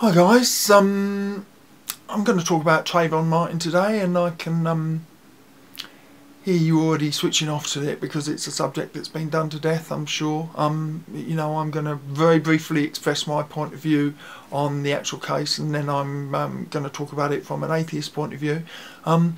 Hi guys, I'm going to talk about Trayvon Martin today, and I can hear you already switching off to it because it's a subject that's been done to death, I'm sure. You know, I'm going to very briefly express my point of view on the actual case, and then I'm going to talk about it from an atheist point of view. I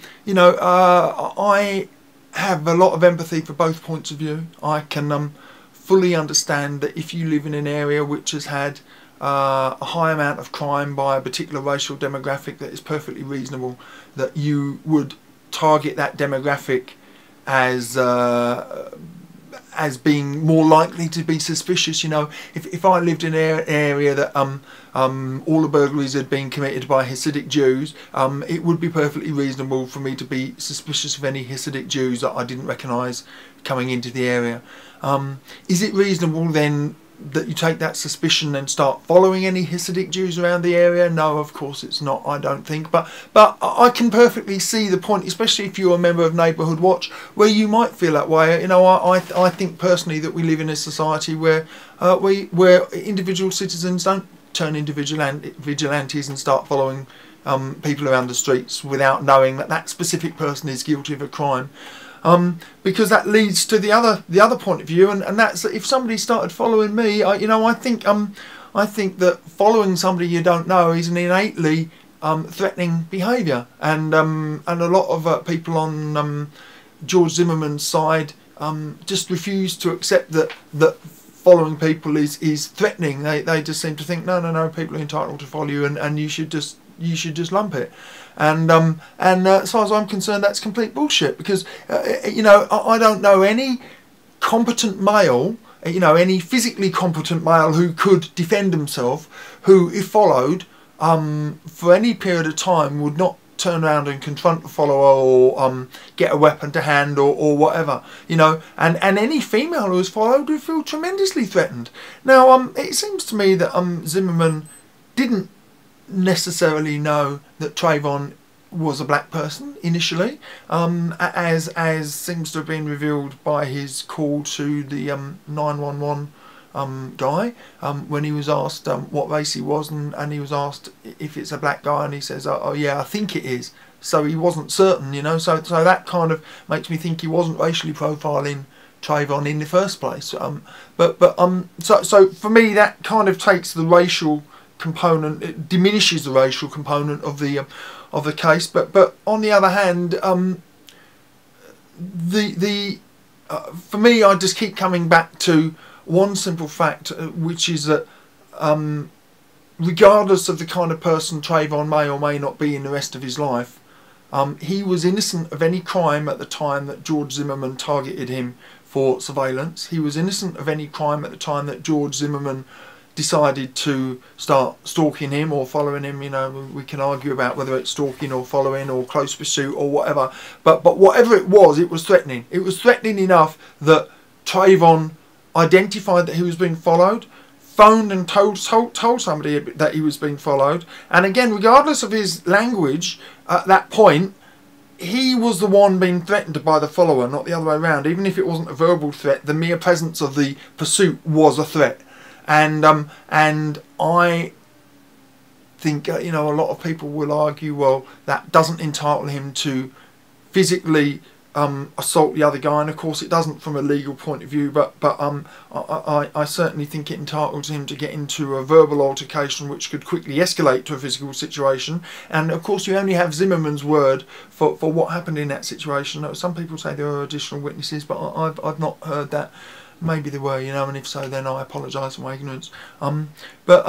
have a lot of empathy for both points of view. I can fully understand that if you live in an area which has had a high amount of crime by a particular racial demographic, that is perfectly reasonable that you would target that demographic as being more likely to be suspicious. You know, if I lived in an area that all the burglaries had been committed by Hasidic Jews, it would be perfectly reasonable for me to be suspicious of any Hasidic Jews that I didn't recognise coming into the area. Is it reasonable then that you take that suspicion and start following any Hasidic Jews around the area? No, of course it's not, I don't think. But I can perfectly see the point, especially if you're a member of Neighbourhood Watch, where you might feel that way. You know, I think personally that we live in a society where individual citizens don't turn into vigilantes and start following people around the streets without knowing that that specific person is guilty of a crime. Because that leads to the other point of view, and that's that if somebody started following me, I think that following somebody you don't know is an innately threatening behaviour, and a lot of people on George Zimmerman's side just refuse to accept that following people is threatening. They just seem to think no, people are entitled to follow you, and you should just lump it. And as far as I'm concerned, that's complete bullshit, because I don't know any competent male, any physically competent male who could defend himself, who, if followed for any period of time, would not turn around and confront the follower, or get a weapon to hand, or whatever, and any female who was followed would feel tremendously threatened. Now it seems to me that Zimmerman didn't necessarily know that Trayvon was a black person initially, as seems to have been revealed by his call to the 911 guy, when he was asked what race he was, and he was asked if it's a black guy, and he says, oh yeah, I think it is. So he wasn't certain, so that kind of makes me think he wasn't racially profiling Trayvon in the first place. So for me, that kind of takes the racial component, it diminishes the racial component of the case. But on the other hand, for me, I just keep coming back to one simple fact, which is that regardless of the kind of person Trayvon may or may not be in the rest of his life, he was innocent of any crime at the time that George Zimmerman targeted him for surveillance. He was innocent of any crime at the time that George Zimmerman decided to start stalking him or following him. We can argue about whether it's stalking or following or close pursuit or whatever, but whatever it was threatening. It was threatening enough that Trayvon identified that he was being followed, phoned and told somebody that he was being followed, and again, regardless of his language at that point, he was the one being threatened by the follower, not the other way around. Even if it wasn't a verbal threat, the mere presence of the pursuit was a threat. And I think a lot of people will argue, well, that doesn't entitle him to physically assault the other guy, and of course it doesn't from a legal point of view. But I certainly think it entitles him to get into a verbal altercation, which could quickly escalate to a physical situation. And of course, you only have Zimmerman's word for what happened in that situation. Some people say there are additional witnesses, but I've not heard that. Maybe there were, and if so, then I apologise for my ignorance. But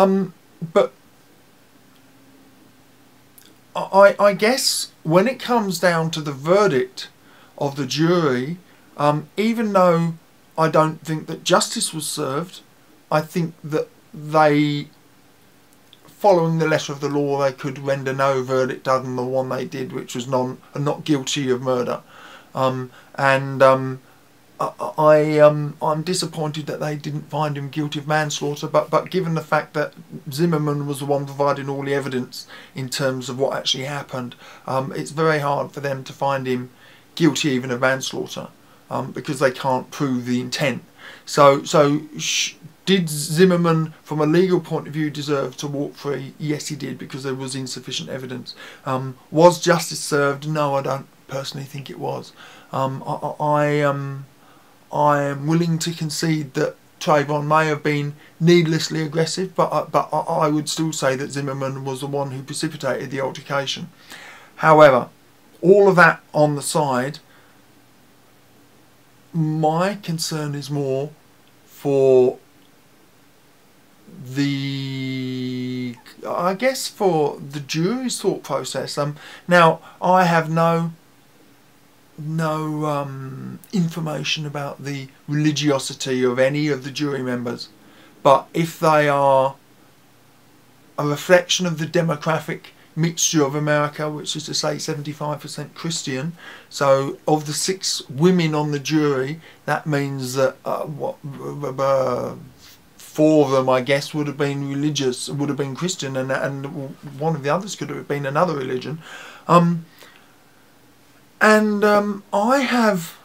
I guess when it comes down to the verdict of the jury, even though I don't think that justice was served, I think that they, following the letter of the law, they could render no verdict other than the one they did, which was not guilty of murder. I'm disappointed that they didn't find him guilty of manslaughter, but given the fact that Zimmerman was the one providing all the evidence in terms of what actually happened, it's very hard for them to find him guilty even of manslaughter, because they can't prove the intent. So Did Zimmerman, from a legal point of view, deserve to walk free? Yes, he did, because there was insufficient evidence. Was justice served? No, I don't personally think it was. I am willing to concede that Trayvon may have been needlessly aggressive, but I would still say that Zimmerman was the one who precipitated the altercation. However, all of that on the side, my concern is more for I guess for the jury's thought process. Now, I have no information about the religiosity of any of the jury members, but if they are a reflection of the demographic mixture of America, which is to say 75% Christian, so of the 6 women on the jury, that means that 4 of them, I guess, would have been religious, would have been Christian, and one of the others could have been another religion. I have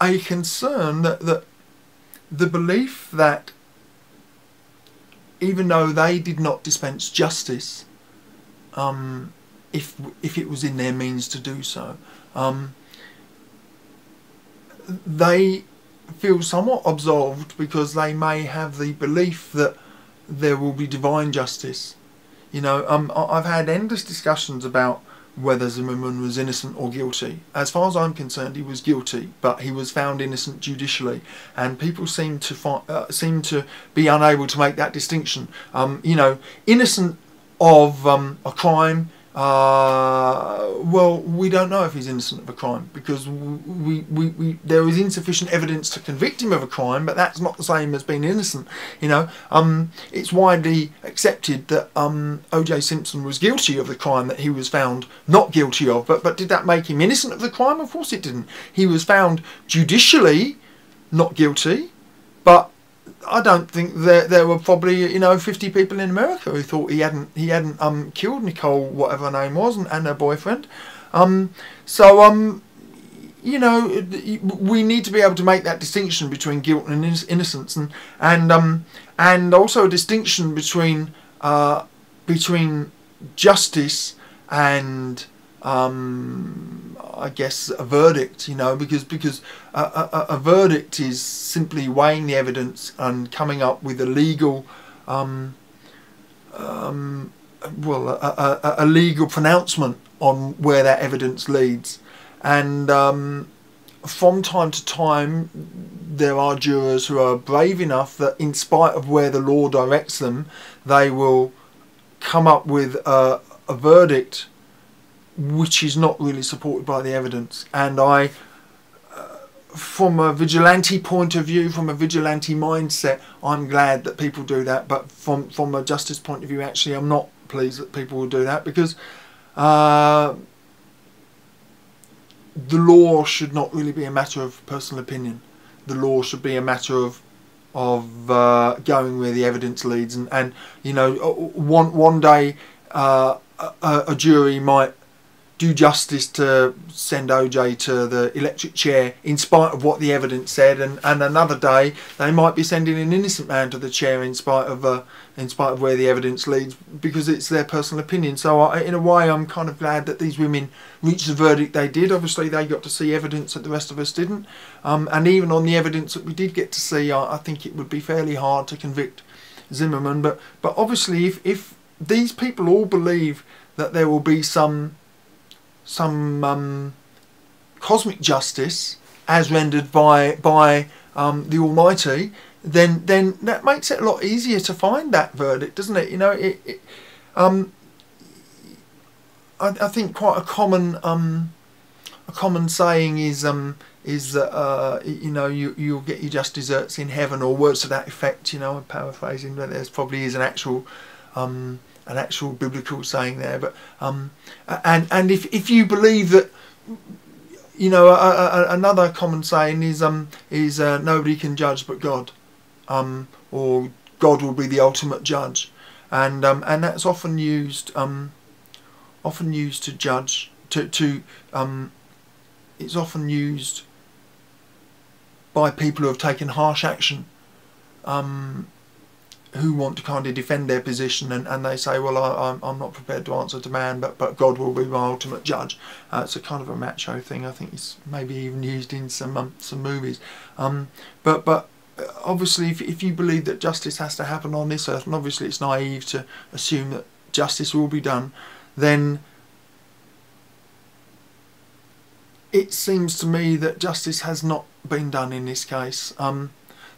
a concern that the belief that even though they did not dispense justice, if it was in their means to do so, they feel somewhat absolved because they may have the belief that there will be divine justice. You know, I've had endless discussions about whether Zimmerman was innocent or guilty. As far as I'm concerned, he was guilty, but he was found innocent judicially, and people seem to be unable to make that distinction. You know, innocent of a crime. Well, we don't know if he's innocent of a crime, because there is insufficient evidence to convict him of a crime, but that's not the same as being innocent. You know, it's widely accepted that O.J. Simpson was guilty of the crime that he was found not guilty of, but did that make him innocent of the crime? Of course it didn't. He was found judicially not guilty, but I don't think there were probably 50 people in America who thought he hadn't killed Nicole, whatever her name was, and her boyfriend. You know, we need to be able to make that distinction between guilt and innocence, and also a distinction between justice and I guess a verdict, you know, because a verdict is simply weighing the evidence and coming up with a legal, a legal pronouncement on where that evidence leads. And from time to time, there are jurors who are brave enough that, in spite of where the law directs them, they will come up with a verdict which is not really supported by the evidence. And I, from a vigilante point of view, from a vigilante mindset, I'm glad that people do that. But from a justice point of view, actually, I'm not pleased that people will do that, because the law should not really be a matter of personal opinion. The law should be a matter of going where the evidence leads. And you know, one day a jury might do justice to send OJ to the electric chair in spite of what the evidence said, and another day they might be sending an innocent man to the chair in spite of where the evidence leads, because it's their personal opinion. So in a way, I'm kind of glad that these women reached the verdict they did. Obviously, they got to see evidence that the rest of us didn't, and even on the evidence that we did get to see, I think it would be fairly hard to convict Zimmerman. But obviously, if these people all believe that there will be some cosmic justice as rendered by the Almighty, then that makes it a lot easier to find that verdict, doesn't it? You know, I think quite a common saying is that you know, you'll get your just desserts in heaven, or words to that effect. You know, I'm paraphrasing, but there's probably is an actual biblical saying there. But and if you believe that, you know, another common saying is nobody can judge but God, or God will be the ultimate judge, and that's often used to judge, it's often used by people who have taken harsh action who want to kind of defend their position, and they say, well, I'm not prepared to answer to man, but God will be my ultimate judge. It's a kind of a macho thing. I think it's maybe even used in some movies. But obviously, if you believe that justice has to happen on this earth, and obviously it's naive to assume that justice will be done, then it seems to me that justice has not been done in this case.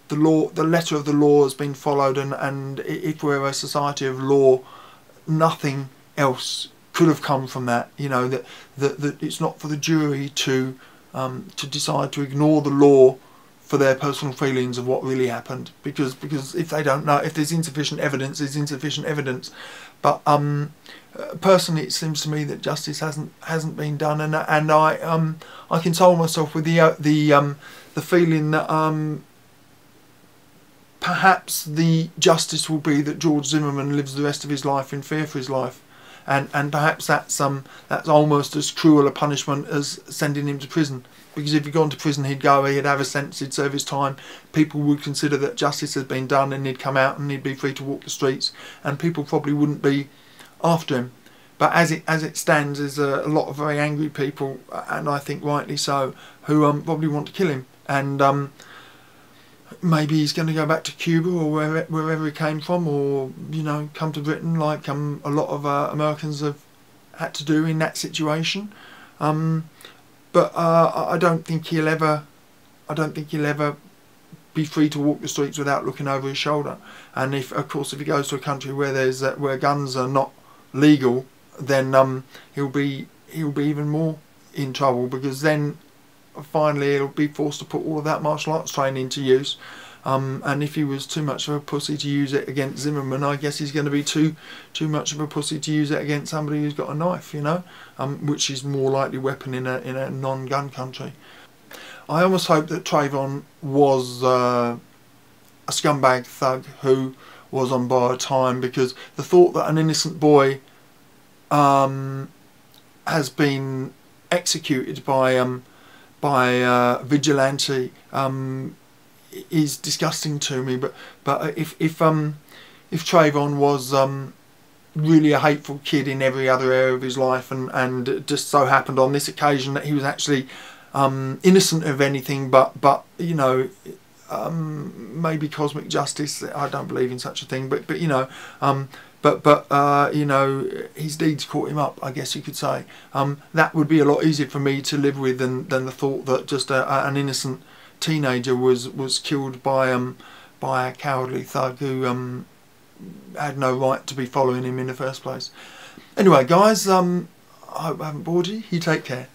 The letter of the law has been followed, and if we're a society of law, nothing else could have come from that. You know, that it's not for the jury to decide to ignore the law for their personal feelings of what really happened, because if they don't know, if there's insufficient evidence, there's insufficient evidence. But personally, it seems to me that justice hasn't been done, and I console myself with the feeling that perhaps the justice will be that George Zimmerman lives the rest of his life in fear for his life, and perhaps that's almost as cruel a punishment as sending him to prison. Because if he'd gone to prison, he'd have a sentence, he'd serve his time. People would consider that justice has been done, and he'd come out and he'd be free to walk the streets, and people probably wouldn't be after him. But as it stands, there's a lot of very angry people, and I think rightly so, who probably want to kill him. And maybe he's going to go back to Cuba or wherever he came from, or come to Britain like a lot of Americans have had to do in that situation. But I don't think he'll ever be free to walk the streets without looking over his shoulder. And if he goes to a country where guns are not legal, then he'll be even more in trouble, because then finally he'll be forced to put all of that martial arts training to use. And if he was too much of a pussy to use it against Zimmerman, I guess he's going to be too much of a pussy to use it against somebody who's got a knife, which is more likely weapon in a non-gun country. I almost hope that Trayvon was a scumbag thug who was on borrowed time, because the thought that an innocent boy has been executed by vigilante is disgusting to me. But if Trayvon was really a hateful kid in every other area of his life, and it just so happened on this occasion that he was actually innocent of anything but maybe cosmic justice. I don't believe in such a thing, but his deeds caught him up, I guess you could say. That would be a lot easier for me to live with than the thought that just an innocent teenager was killed by a cowardly thug who had no right to be following him in the first place. Anyway, guys, I hope I haven't bored you. You take care.